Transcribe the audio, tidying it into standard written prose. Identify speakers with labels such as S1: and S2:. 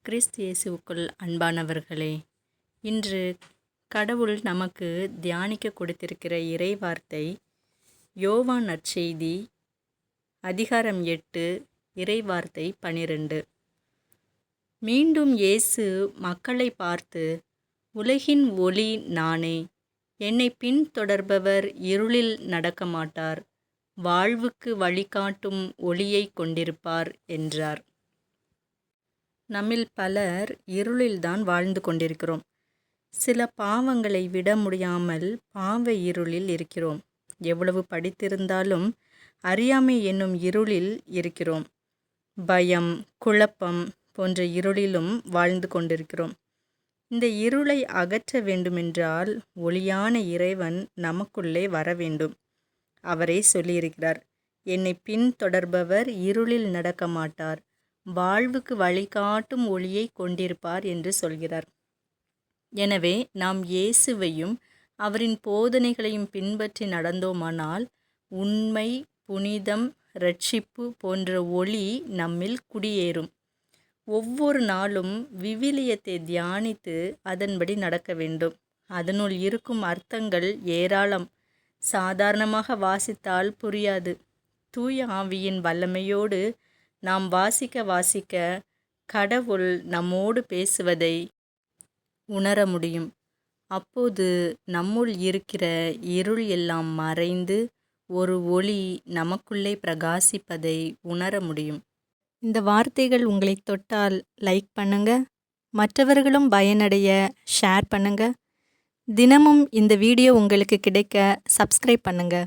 S1: கிறிஸ்து இயேசுவுக்குள் அன்பானவர்களே, இன்று கடவுள் நமக்கு தியானிக்க கொடுத்திருக்கிற இறைவார்த்தை யோவான் நற்செய்தி அதிகாரம் 8 இறைவார்த்தை 12. மீண்டும் இயேசு மக்களை பார்த்து, உலகின் ஒளி நானே. என்னை பின்தொடர்பவர் இருளில் நடக்க மாட்டார், வாழ்வுக்கு வழிகாட்டும் ஒளியை கொண்டிருப்பார் என்றார். நம்மில் பலர் இருளில்தான் வாழ்ந்து கொண்டிருக்கிறோம். சில பாவங்களை விட முடியாமல் பாவ இருளில் இருக்கிறோம். எவ்வளவு படித்திருந்தாலும் அறியாமை என்னும் இருளில் இருக்கிறோம். பயம், குழப்பம் போன்ற இருளிலும் வாழ்ந்து கொண்டிருக்கிறோம். இந்த இருளை அகற்ற வேண்டுமென்றால் ஒளியான இறைவன் நமக்குள்ளே வர வேண்டும். அவரே சொல்லியிருக்கிறார், என்னை பின்தொடர்பவர் இருளில் நடக்க மாட்டார், வாழ்வுக்கு வழிகாட்டும் ஒளியை கொண்டிருப்பார் என்று சொல்கிறார். எனவே நாம் இயேசுவையும் அவரின் போதனைகளையும் பின்பற்றி நடந்தோமானால் உண்மை, புனிதம், இரட்சிப்பு போன்ற ஒளி நம்மில் குடியேறும். ஒவ்வொரு நாளும் விவிலியத்தை தியானித்து அதன்படி நடக்க வேண்டும். அதனுள் இருக்கும் அர்த்தங்கள் ஏராளம். சாதாரணமாக வாசித்தால் புரியாது. தூய ஆவியின் வல்லமையோடு நாம் வாசிக்க கடவுள் நம்மோடு பேசுவதை உணர முடியும். அப்போது நம்முள் இருக்கிற இருள் எல்லாம் மறைந்து ஒரு ஒளி நமக்குள்ளே பிரகாசிப்பதை உணர முடியும். இந்த வார்த்தைகள் உங்களை தொட்டால் லைக் பண்ணுங்க, மற்றவர்களும் பயனடைய ஷேர் பண்ணுங்க. தினமும் இந்த வீடியோ உங்களுக்கு கிடைக்க சப்ஸ்கிரைப் பண்ணுங்க.